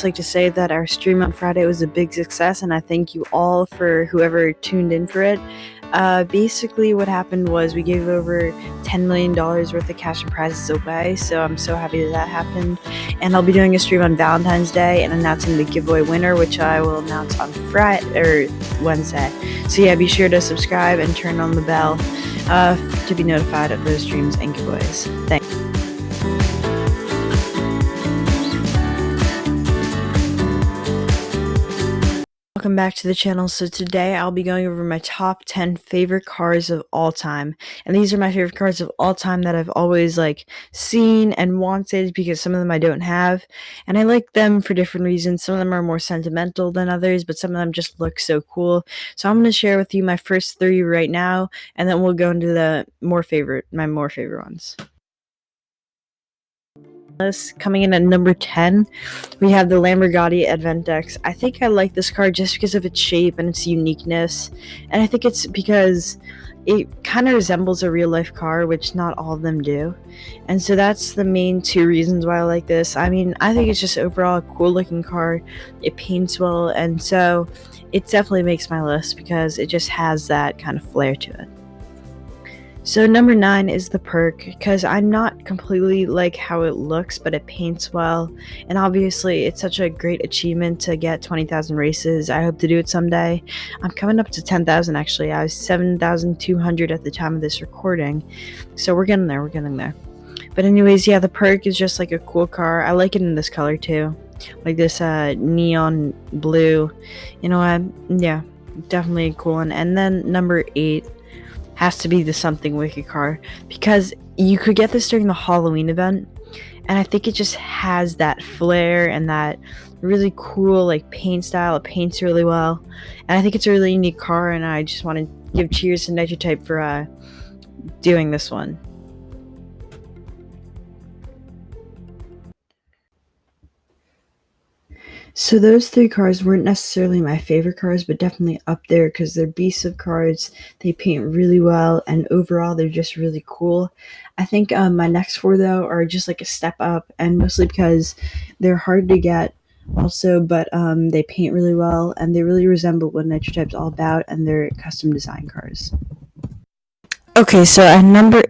like to say that our stream on Friday was a big success, and I thank you all for whoever tuned in for it. Basically, what happened was we gave over $10 million worth of cash and prizes away, so I'm so happy that happened. And I'll be doing a stream on Valentine's Day and announcing the giveaway winner, which I will announce on Friday or Wednesday. So yeah, be sure to subscribe and turn on the bell to be notified of those streams and giveaways. Thanks. Welcome back to the channel. So today I'll be going over my top 10 favorite cars of all time. And these are my favorite cars of all time that I've always seen and wanted, because some of them I don't have. And I like them for different reasons. Some of them are more sentimental than others, but some of them just look so cool. So I'm going to share with you my first 3 right now, and then we'll go into my more favorite ones. Coming in at number 10, we have the Lamborgotti Adventx. I think I like this car just because of its shape and its uniqueness, and I think it's because it kind of resembles a real life car, which not all of them do. And so that's the main 2 reasons why I like this. I mean, I think it's just overall a cool looking car. It paints well, and so it definitely makes my list because it just has that kind of flair to it. So number 9 is the Pirc, because I'm not completely like how it looks, but it paints well, and obviously it's such a great achievement to get 20,000 races. I hope to do it someday. I'm coming up to 10,000 actually. I was 7,200 at the time of this recording, so we're getting there. But anyways, yeah, the Pirc is just like a cool car. I like it in this color too, like this neon blue. You know what? Yeah, definitely a cool one. And then number 8 has to be the Something Wicked car, because you could get this during the Halloween event, and I think it just has that flair and that really cool paint style. It paints really well, and I think it's a really unique car, and I just want to give cheers to Nitrotype for doing this one. So those 3 cars weren't necessarily my favorite cars, but definitely up there because they're beasts of cars. They paint really well, and overall they're just really cool. I think my next 4 though are just like a step up, and mostly because they're hard to get also, but they paint really well, and they really resemble what Nitrotype's all about, and they're custom design cars. Okay, so at number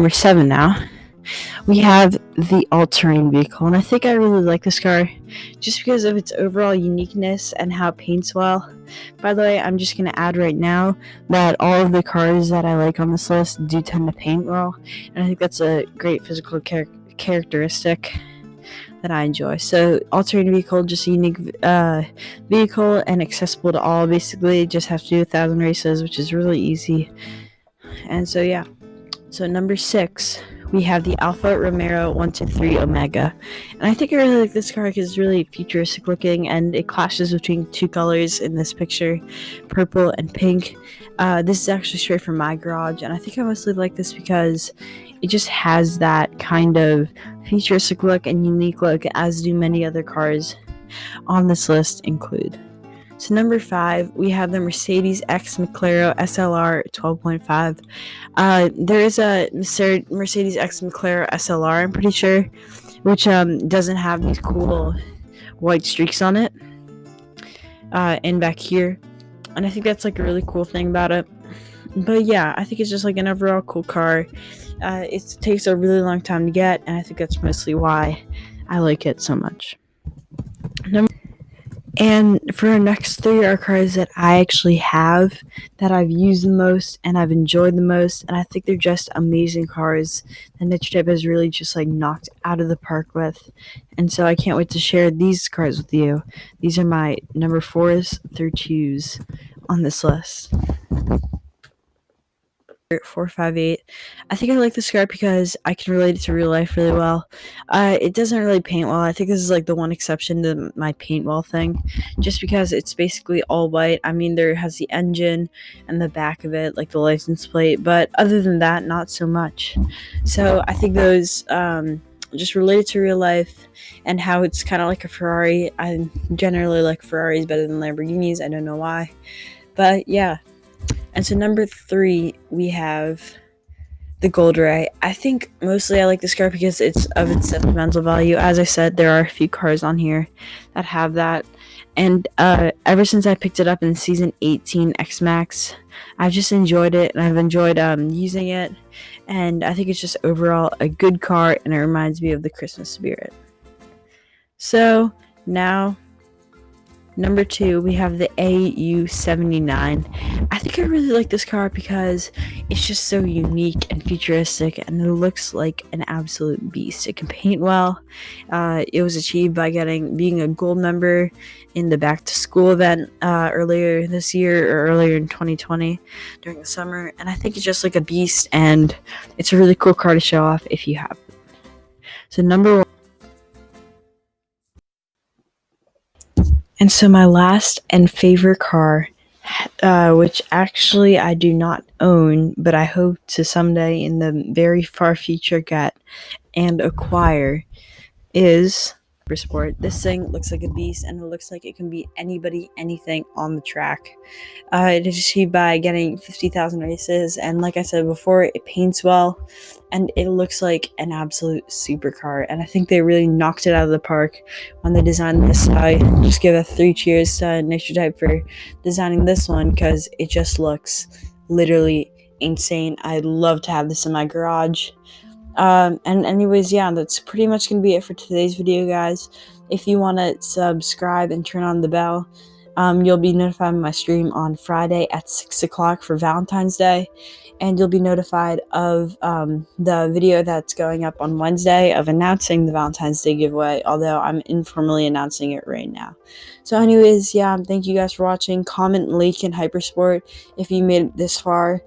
7 now, we have the all-terrain vehicle, and I think I really like this car just because of its overall uniqueness and how it paints well. By the way, I'm just going to add right now that all of the cars that I like on this list do tend to paint well, and I think that's a great physical characteristic that I enjoy. So all-terrain vehicle, just a unique vehicle and accessible to all. Basically, just have to do 1,000 races, which is really easy. And so yeah, so number 6, we have the Alfa Romero 123 Omega, and I think I really like this car because it's really futuristic looking, and it clashes between 2 colors in this picture, purple and pink. This is actually straight from my garage, and I think I mostly like this because it just has that kind of futuristic look and unique look, as do many other cars on this list include. So number 5, we have the Mercedes McLaro SLR 12.5. There is a Mercedes McLaro SLR, I'm pretty sure, which doesn't have these cool white streaks on it and back here, and I think that's a really cool thing about it. But yeah, I think it's just an overall cool car. It takes a really long time to get, and I think that's mostly why I like it so much. And for our next 3 are cars that I actually have, that I've used the most and I've enjoyed the most, and I think they're just amazing cars that Nitrotype has really just knocked out of the park with. And so I can't wait to share these cars with you. These are my number 4s through 2s on this list. 458. I think I like this car because I can relate it to real life really well. It doesn't really paint well. I think this is the one exception to my paint well thing, just because it's basically all white. I mean, there has the engine and the back of it, the license plate, but other than that, not so much. So I think those just related to real life, and how it's kind of like a Ferrari. I generally like Ferraris better than Lamborghinis. I don't know why, but yeah. And so number 3, we have the the Goldray. I think mostly I like this car because it's of its sentimental value. As I said, there are a few cars on here that have that. And ever since I picked it up in season 18 X Max, I've just enjoyed it, and I've enjoyed using it. And I think it's just overall a good car, and it reminds me of the Christmas spirit. So now, number 2, we have the AU79. I think I really like this car because it's just so unique and futuristic, and it looks like an absolute beast. It can paint well. It was achieved by being a gold member in the back to school event earlier this year, or earlier in 2020 during the summer, and I think it's just like a beast, and it's a really cool car to show off if you have it. So number 1. And so my last and favorite car, which actually I do not own, but I hope to someday in the very far future get and acquire, is Hypersport. This thing looks like a beast, and it looks like it can beat anybody, anything on the track. It is achieved by getting 50,000 races, and like I said before, it paints well, and it looks like an absolute supercar, and I think they really knocked it out of the park when they designed this. I just give a 3 cheers to Nature Type for designing this one, because it just looks literally insane. I'd love to have this in my garage. And anyways, yeah, that's pretty much gonna be it for today's video, guys. If you want to subscribe and turn on the bell, you'll be notified of my stream on Friday at 6 o'clock for Valentine's Day, and you'll be notified of the video that's going up on Wednesday of announcing the Valentine's Day giveaway, although I'm informally announcing it right now. So anyways, yeah, thank you guys for watching. Comment Lacan Hypersport if you made it this far,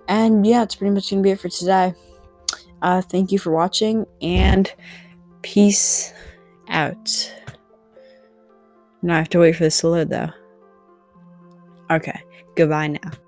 and yeah, it's pretty much gonna be it for today. Thank you for watching, and peace out. Now I have to wait for this to load, though. Okay, goodbye now.